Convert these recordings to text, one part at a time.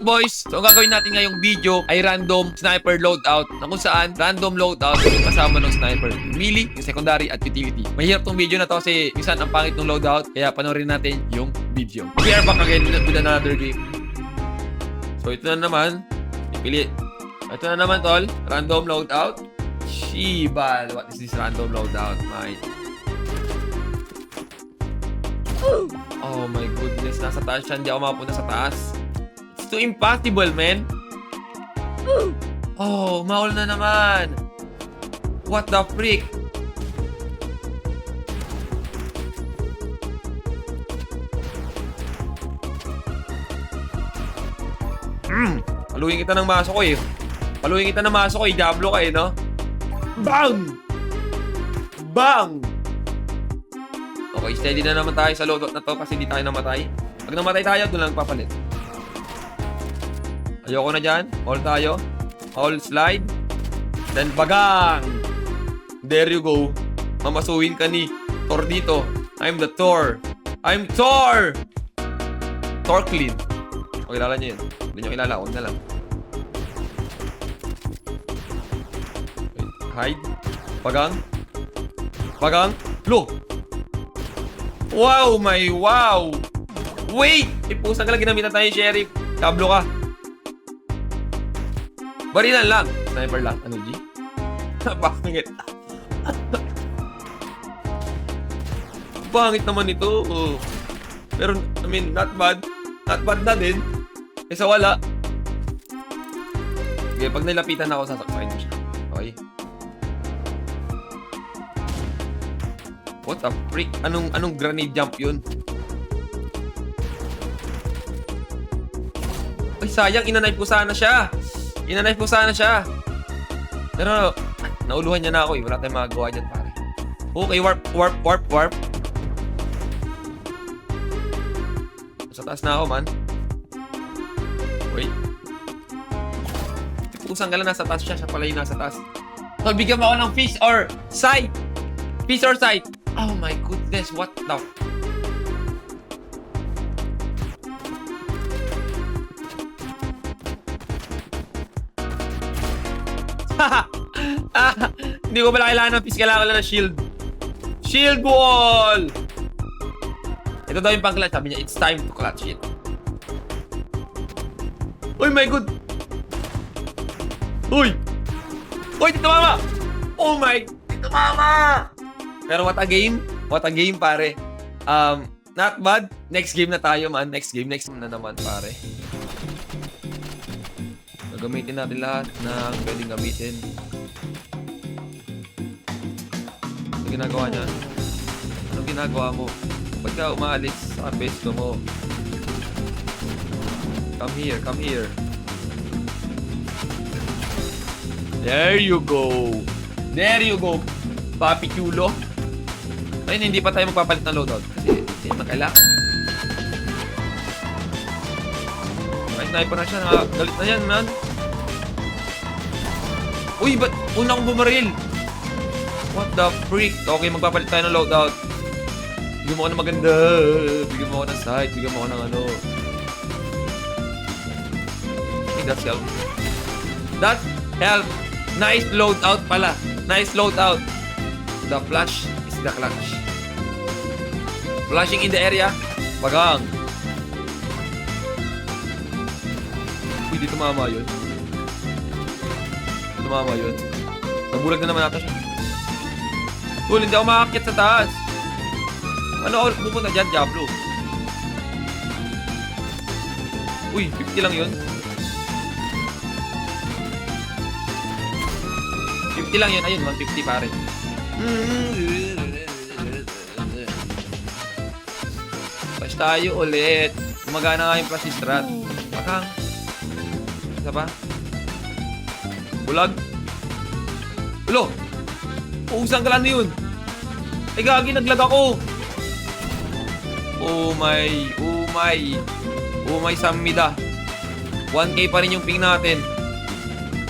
out boys! So ang gagawin natin ngayong video ay random sniper loadout na kung saan random loadout yung kasama ng sniper. Yung melee, yung secondary at utility. Mahirap tong video na to kasi minsan ang pangit ng loadout kaya panoorin natin yung video. We are back again with another game. So ito na naman. Ipili. Ito na naman tol. Random loadout. Shibal. What is this random loadout, mate? Oh my goodness. Nasa taas siya. Hindi ako makapunta sa taas. It's too impossible, man. Oh, maul na naman. What the freak? Paluhin kita ng maso ko eh. Paluhin kita ng maso ko eh. Diablo ka eh, no? Bang! Bang! Okay, steady na naman tayo sa loadout na to kasi hindi tayo namatay. Pag namatay tayo, doon lang papalit. Ayoko na dyan. All tayo. All slide. Then bagang! There you go. Mamasuhin ka ni Thor dito. I'm the Thor. I'm Thor! Thor clean. O, kilala nyo yun. Hindi nyo kilala. Huwag na lang. Hide. Bagang. Bagang. Lo! Wow, my wow! Wait! Ipusang ka lang ginamitan tayo, Sheriff. Tablo ka. Barilan lang. Sniper lang. Ano, G? Pangit. Pangit naman ito. Oh. Pero, I mean, not bad. Not bad na din. Kesa wala. Okay, pag nilapitan ako, sasakpain mo siya. Okay? What the freak? Anong grenade jump yun? Ay, sayang. Inanipe ko sana siya. Inanipe ko sana siya. Pero, nauluhan niya na ako eh. Wala tayong magagawa dyan, pare. Okay, warp. Sa taas na ako, man. Wait. Pusang ka lang nasa taas siya. Siya pala yung nasa taas. So, bigyan mo ako ng fish or sight. Fish or sight. Oh my goodness, what the... Hindi ko pala kailangan ng fish. Kailangan ko lang ng shield. Shield wall! Ito daw yung pang-clutch. Sabi niya, it's time to clutch it. Oh my god! Uy! Uy, Tito Mama! Oh my... Tito Mama! Pero what a game. What a game, pare. Not bad. Next game na tayo, man. Next game na naman, pare. Gagamitin natin lahat na pwedeng gamitin. Ano ginagawa niya? Anong ginagawa mo? Pagka umaalis sa pesto mo. Come here, come here. There you go. There you go. Papi Chulo. Ayun, hindi pa tayo magpapalit ng loadout. Kasi hindi na kailangan. May sniper na siya. Galit na yan, man. Uy, ba't una kong bumaril? What the freak? Okay, magpapalit tayo ng loadout. Bigyan mo ako ng maganda. Bigyan mo ako ng sight. Bigyan mo ako ng ano. Okay, that's help. That help. Nice loadout pala. Nice loadout. The flash is the clutch. Flashing in the area. Bagang. Uy, di tumama yun. Di tumama yun. Nabulag na naman natin siya. Cool, hindi ako makakit sa taas. Ano ako pupunta dyan, Diablo? Uy, 50 lang yun. 50 lang yun. Ayun, 150 pare. Flash tayo ulit. Gumagana nga yung flash strat. Bakang. Isa ba? Bulag. Ulo! Uusang ka lang na yun. Ay gagi, naglag ako. Oh my Samida. 1K pa rin yung ping natin.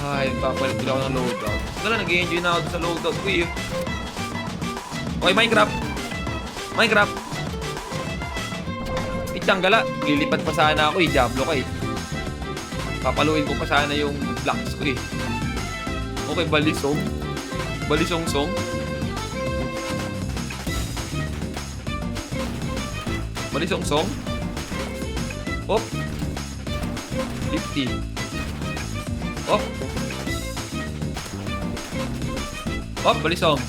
Ay, papalit ko lang ako ng loadout. Wala, nag-enjoy na ako sa loadout ko eh. Okay, Minecraft. Itang gala. Lilipad pa sana ako eh. Diablo ka eh. Papaluin ko pa sana yung blocks ko eh. Okay, balisong. Balisong-song. Balisong-song. Op. 50. Op. Op, balisong.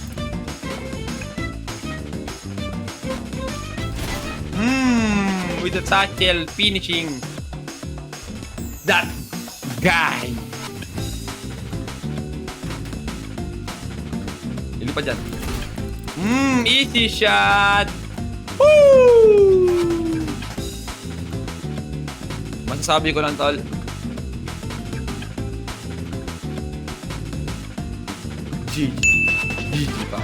With the satchel finishing that guy. Ili pa dyan. Easy shot. Woo! Masasabi ko lang, tol. GG. GG pa.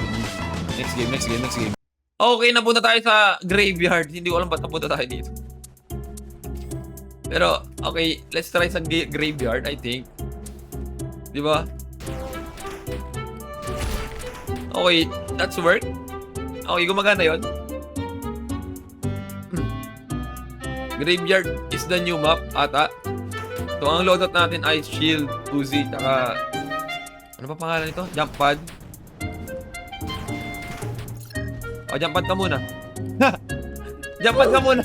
Next game, next game, next game. Okay, napunta tayo sa graveyard. Hindi ko alam ba't napunta tayo dito. Pero, okay, let's try sa graveyard, I think. Di ba? Okay, that's work. Okay, gumagana yun. Graveyard is the new map, ata. So, ang loadout natin ay Shield, Uzi, tsaka... Ano pa pangalan nito? Jump pad. O, jump pad ka muna. Jump pad ka muna.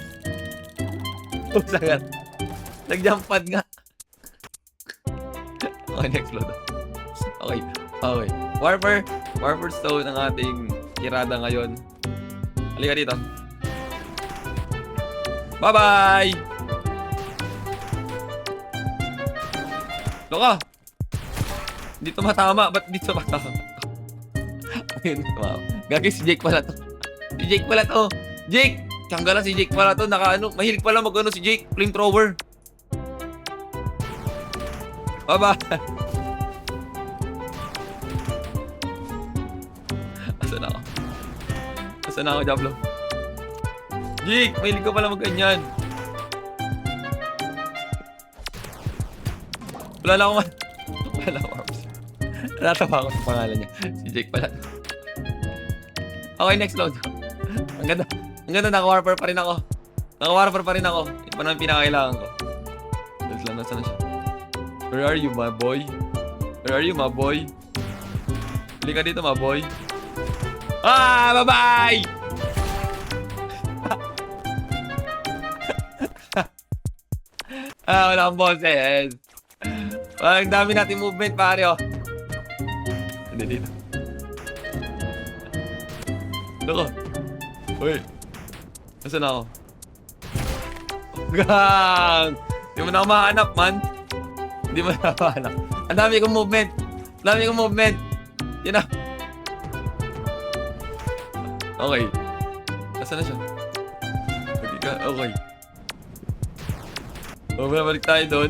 Oh, sagat. Nag-jump pad nga. Okay, next loadout. Okay, okay. Warper Stone ang ating tirada ngayon. Halika dito. Bye-bye! Loka! Hindi tumatama. Ba't hindi tumatama? Ayun, tumama. Gagi, si Jake pala to. Si Jake pala to. Jake! Tiyangga lang si Jake pala to. Mahilig pala mag-ano si Jake. Flamethrower. Bye-bye! Asan ako? Asan ako, Diablo? Jake, mahilig ka pala mag-ganyan. Wala lang ako man. Wala ako arms. Natatawa ako sa pangalan niya. Si Jake pala. Okay, next load. Ang ganda. Ang ganda, naka-warper pa rin ako. Naka-warper pa rin ako. Ito pa naman pinakailangan ko. Let's lang, nasa na siya. Where are you, my boy? Where are you, my boy? Bili ka dito, my boy. Ah, bye-bye! Wala akong boses. Ang dami natin movement, pare, oh. Hindi dito. Loko. Uy. Nasaan ako? Gang! Hindi mo na ako mahanap, man. Hindi mo na ako mahanap. Ang dami kong movement. Ang dami kong movement. Yan na. Okay. Nasaan na siya? Hindi ka. Okay. O, balik tayo doon.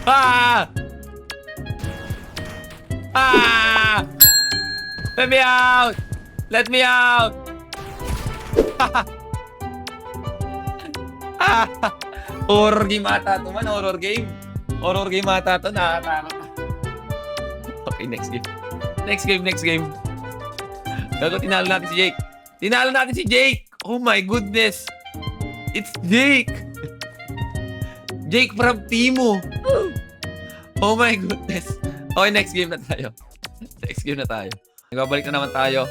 Ah! Ah! Let me out! Let me out! Horror game ata ito man. Horror game. Horror game ata ito. Nakakatakot. Okay, next game. Next game, next game. Gago, tinalo natin si Jake. Tinalo natin si Jake! Oh my goodness! It's Jake! Jake from Timo! Oh my goodness! Okay, next game na tayo. Next game na tayo. Nagbabalik na naman tayo.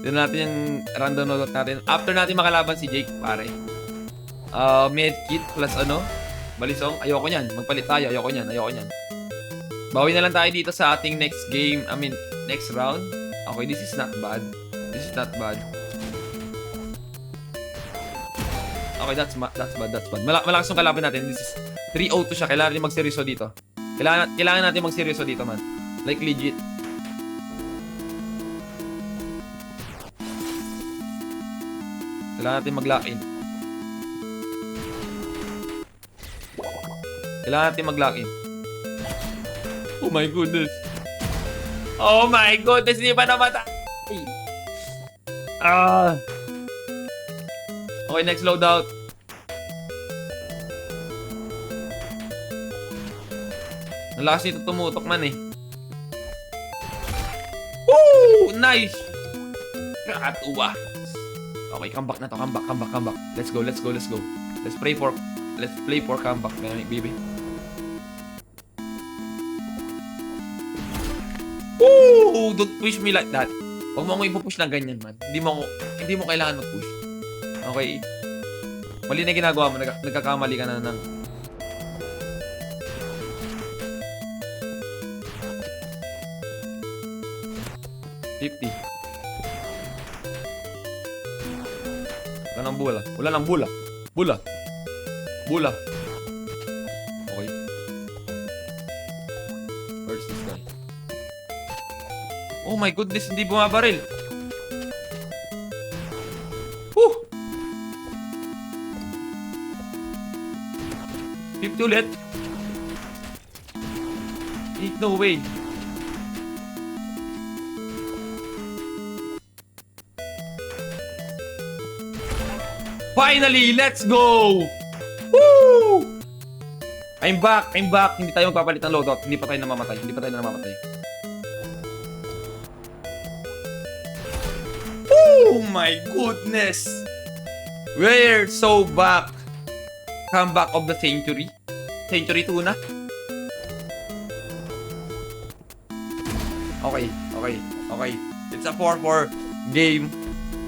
Dito natin yung random loadout natin. After natin makalaban si Jake, pare. Medkit plus ano? Balisong. Ayoko nyan. Magpalit tayo. Ayoko nyan. Ayoko nyan. Bawi na lang tayo dito sa ating next game. I mean, next round. Okay, this is not bad. This is not bad. Okay, that's bad. That's bad. Malakas yung kalaban natin. This is 3-0 siya. Kailangan natin magseryoso dito. Kailangan natin magseryoso dito, man. Like, legit. Kailangan natin mag-lock in. Kailangan natin mag-lock in. Oh my goodness. Oh my goodness, hindi pa namatay. Okay, next loadout. Ang lakas nito tumutok man eh. Woo! Nice! Katuwa. Okay, come back na to. Come back. Let's go. Let's pray for Let's play for comeback, baby. Ooh! Don't push me like that. Huwag mo akong ipupush na ganyan, man. Hindi mo kailangan mag-push. Okay? Mali na ginagawa mo. Nagkakamali ka na ng... $50. Wala ng bula. Wala ng bula. Bula. Okay. Where's this guy? Oh my goodness, hindi bumabaril. Whew! 50 ulit. Ain't no way. Finally, let's go! Woo! I'm back. Hindi tayo magpapalit ng loadout. Hindi pa tayo namamatay. Oh my goodness! We're so back. Comeback of the century. Century 2 na. Okay. It's a 4-4 game.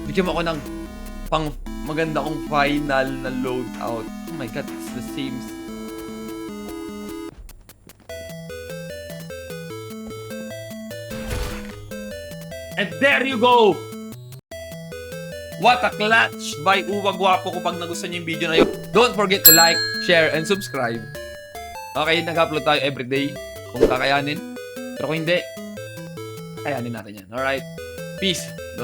Bigyan mo ako ng pang maganda kong final na loadout. Oh my god, it's the same. And there you go! What a clutch by Uwag Gwapo. Kung nagustuhan niyo yung video na yun, don't forget to like, share, and subscribe. Okay, nag-upload tayo everyday kung kakayanin. Pero kung hindi, kayanin natin yan. Alright? Peace. Don't